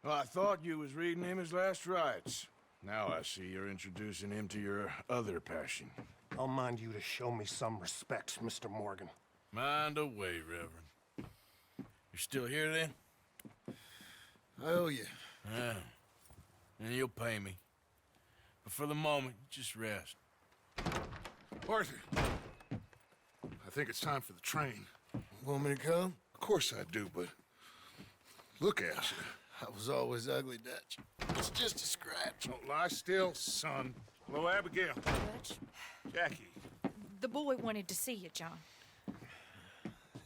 Well, I thought you was reading him his last rites. Now I see you're introducing him to your other passion. I'll mind you to show me some respect, Mr. Morgan. Mind away, Reverend. You're still here, then? I owe you. Yeah. And you'll pay me. But for the moment, just rest. Arthur, I think it's time for the train. Want me to come? Of course I do, but look at you. I was always ugly, Dutch. It's just a scratch. Don't lie still, son. Hello, Abigail. Dutch, Jackie. the boy wanted to see you, John.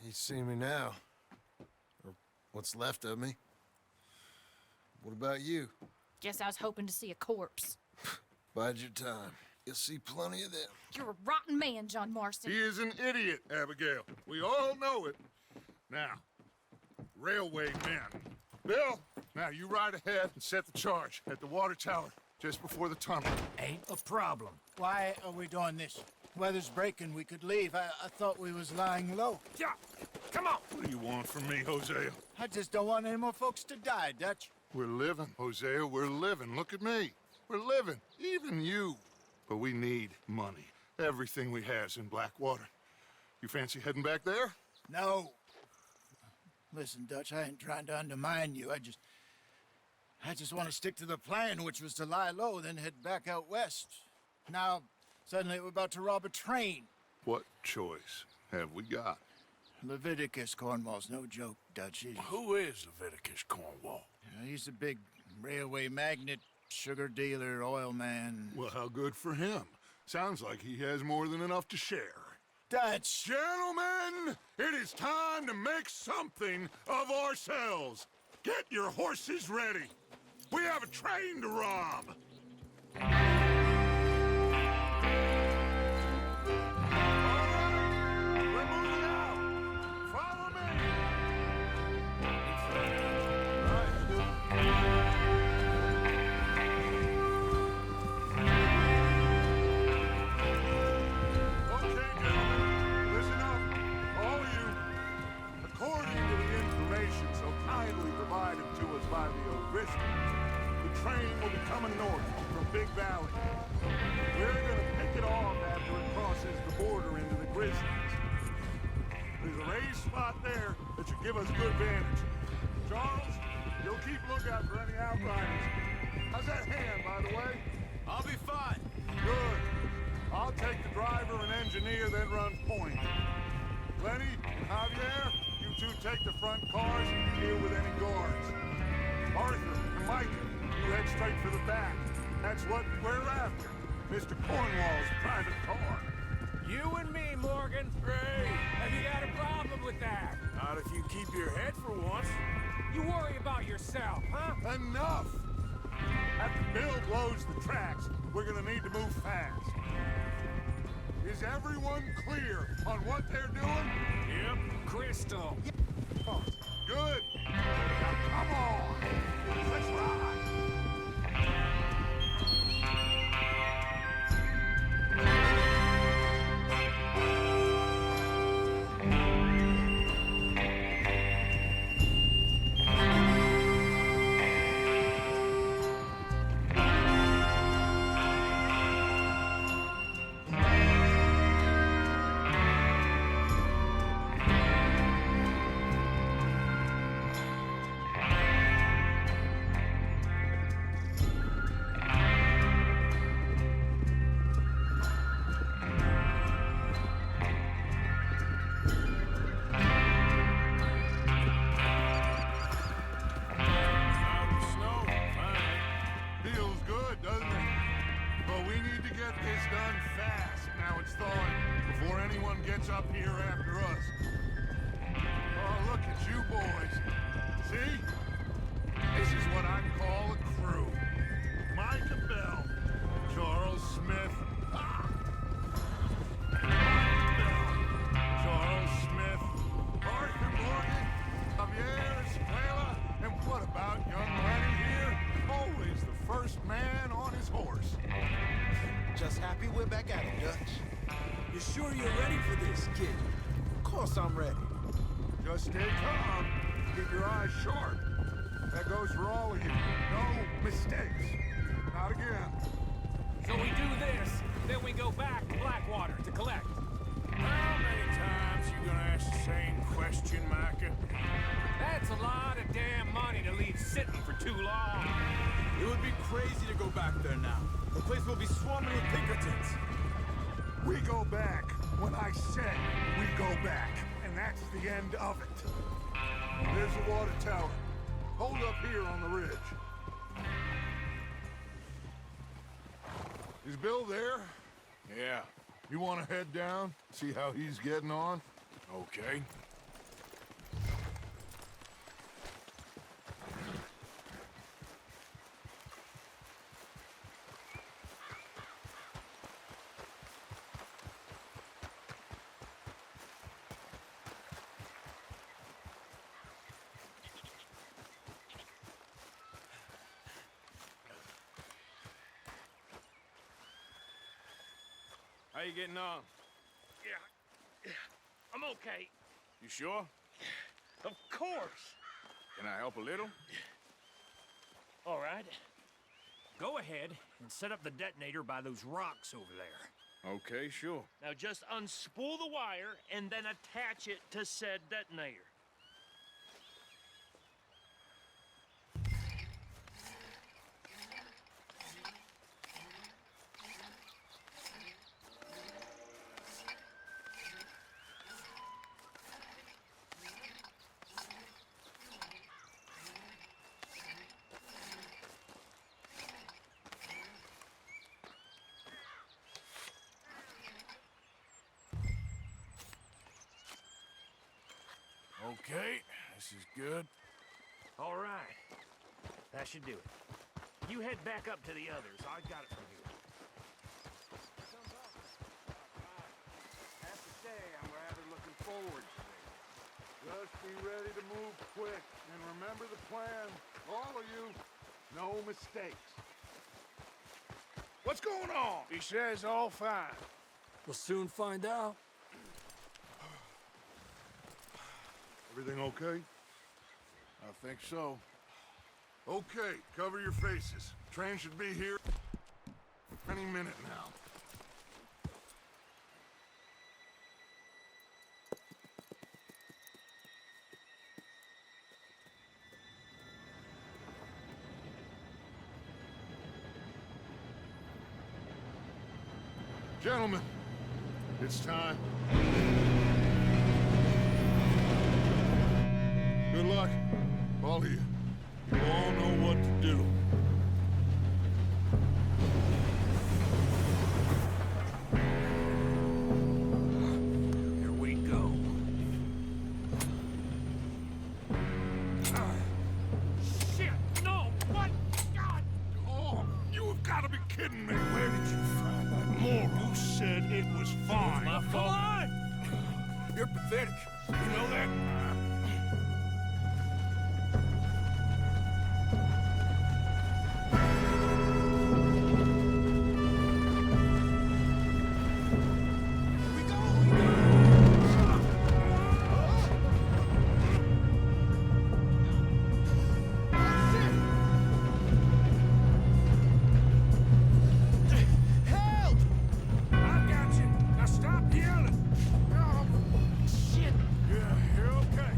He's seen me now. Or what's left of me. What about you? Guess I was hoping to see a corpse. Bide your time. You'll see plenty of them. You're a rotten man, John Marston. He is an idiot, Abigail. We all know it. Now, railway men. Bill, now you ride ahead and set the charge at the water tower just before the tunnel. Ain't a problem. Why are we doing this? Weather's breaking, we could leave. I thought we was lying low. Yeah, come on. What do you want from me, Hosea? I just don't want any more folks to die, Dutch. We're living, Hosea, we're living. Look at me. We're living, even you. But we need money. Everything we has in Blackwater. You fancy heading back there? No. Listen, Dutch, I ain't trying to undermine you. I just want to stick to the plan, which was to lie low, then head back out west. Now, suddenly we're about to rob a train. What choice have we got? Leviticus Cornwall's no joke, Dutch. Who is Leviticus Cornwall? He's a big railway magnate, sugar dealer, oil man. Well, how good for him. Sounds like he has more than enough to share. Dutch! Gentlemen, it is time to make something of ourselves. Get your horses ready. We have a train to rob. By the O'Driscoll. The train will be coming north from Big Valley. We're gonna pick it off after it crosses the border into the Grizzlies. There's a raised spot there that should give us good vantage. Charles, you'll keep lookout for any outriders. How's that hand, by the way? I'll be fine. Good. I'll take the driver and engineer, then run point. Lenny and Javier, you two take the front cars and deal with any guards. Arthur and Micah, you head straight for the back. That's what we're after. Mr. Cornwall's private car. You and me, Morgan. Great. Have you got a problem with that? Not if you keep your head for once. You worry about yourself, huh? Enough! After Bill blows the tracks, we're gonna need to move fast. Is everyone clear on what they're doing? Yep. Crystal. Oh, good. Now come on. Let's ride. Up here after us. Oh, look at you boys. See? This is what I call a crew. Micah Bell, Charles Smith. Micah Bell, Charles Smith, Arthur Morgan, Javier Escuela, and what about young Lenny here? Always the first man on his horse. Just happy we're back at it, Dutch. You sure you're ready for this, kid? Of course I'm ready. Just stay calm. Keep your eyes sharp. That goes for all of you. No mistakes. Not again. So we do this, then we go back to Blackwater to collect. How many times you gonna ask the same question, Micah? That's a lot of damn money to leave sitting for too long. It would be crazy to go back there now. The place will be swarming with Pinkertons. We go back when I said we go back. And that's the end of it. There's the water tower. Hold up here on the ridge. Is Bill there? Yeah, You want to head down? See how he's getting on? okay. How you getting on? Yeah, I'm okay. You sure? Of course. Can I help a little? All right. Go ahead and set up the detonator by those rocks over there. Okay, sure. Now just unspool the wire and then attach it to said detonator. Okay, this is good. All right. That should do it. You head back up to the others. I got it from here. I have to say, I'm rather looking forward to it. Just be ready to move quick. And remember the plan. All of you, no mistakes. What's going on? He says all fine. We'll soon find out. Everything okay? I think so. Okay, cover your faces. Train should be here any minute now. Gentlemen, it's time. Good luck, all of you. You all know what to do. Here we go. Shit! No! What? God! Oh, you have got to be kidding me. Where did you find that moron? You said it was fine. My fault. Come on! You're pathetic. You know that? I got you. Now stop yelling. Shit! Yeah, you're okay.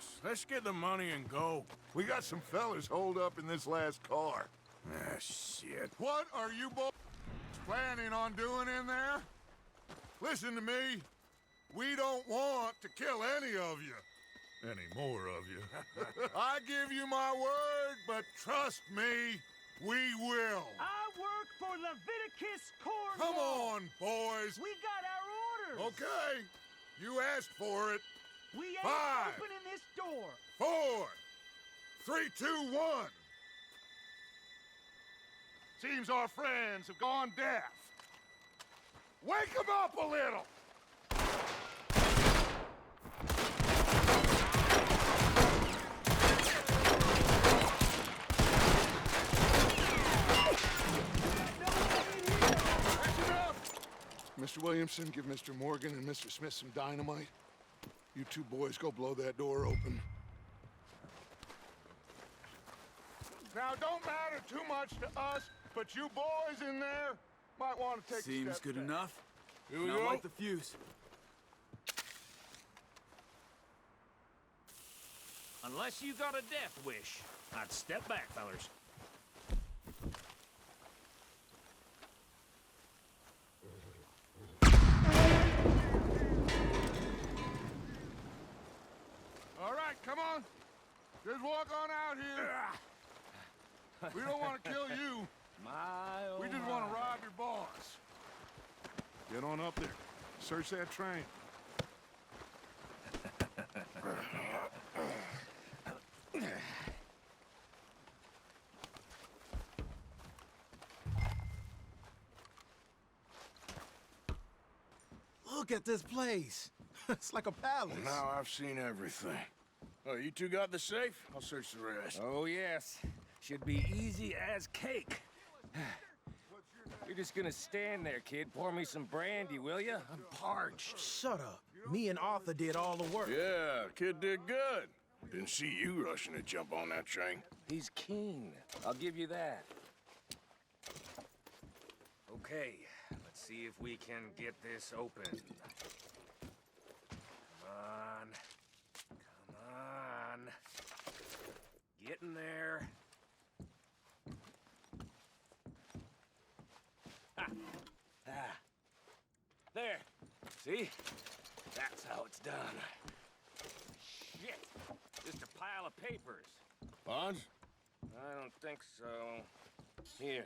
Yes, let's get the money and go. We got some fellas holed up in this last car. Ah, shit. What are you boys planning on doing in there? Listen to me. We don't want to kill any of you. Any more of you. I give you my word, but trust me, we will. I work for Leviticus Cornwall. Come on, boys. We got our orders. Okay. You asked for it. We ain't 5, opening this door. 4, 3, 2, 1. Seems our friends have gone deaf. Wake them up a little. That's enough. Mr. Williamson, give Mr. Morgan and Mr. Smith some dynamite. You two boys go blow that door open. Now, don't matter too much to us, but you boys in there might want to take a Seems step good back. enough. Here we Now go. light the fuse. Unless you got a death wish, I'd step back, fellers. All right, come on. Just walk on out here. We don't want to kill you. We just want to rob your boss. Get on up there. Search that train. Look at this place. It's like a palace. Now I've seen everything. Oh, you two got the safe? I'll search the rest. Oh, yes. Should be easy as cake. You're just gonna stand there, kid. Pour me some brandy, will you? I'm parched. Shut up. Me and Arthur did all the work. Yeah, kid did good. Didn't see you rushing to jump on that train. He's keen. I'll give you that. Okay, let's see if we can get this open. Come on. Come on. Get in there. Ah. Ah. There. See? That's how it's done. Shit. Just a pile of papers. Bonds? I don't think so. Here.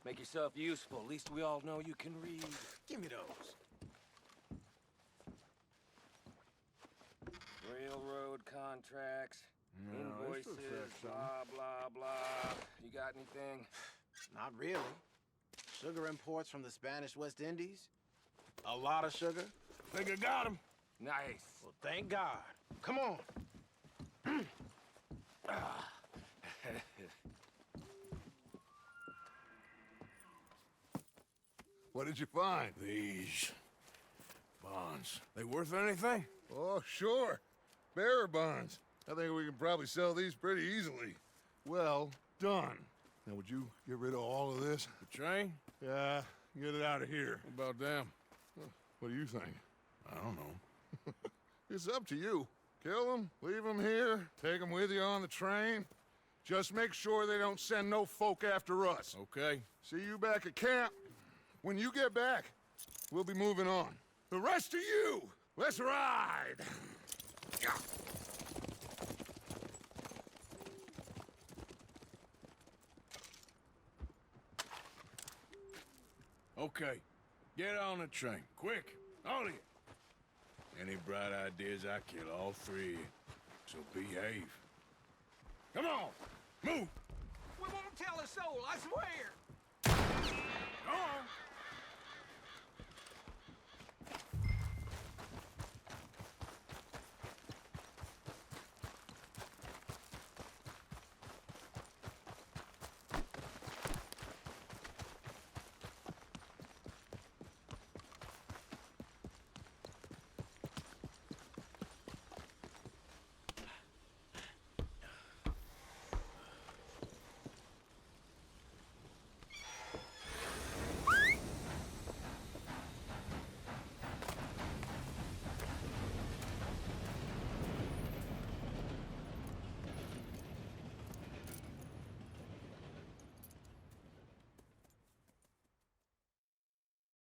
Make yourself useful. At least we all know you can read. Give me those. Railroad contracts, No, this invoices, looks like blah, blah, blah. You got anything? Not really. Sugar imports from the Spanish West Indies. A lot of sugar. Think I got him. Nice. Well, thank God. Come on. What did you find? These bonds. They worth anything? Oh, sure. Bearer bonds. I think we can probably sell these pretty easily. Well done. Now, would you get rid of all of this? The train? Yeah, get it out of here. What about them? What do you think? I don't know. It's up to you. Kill them, leave them here, take them with you on the train. Just make sure they don't send no folk after us. Okay. See you back at camp. When you get back, we'll be moving on. The rest of you, let's ride! Okay. Get on the train. Quick. All of you. Any bright ideas, I kill all three of you. So behave. Come on. Move. We won't tell a soul, I swear.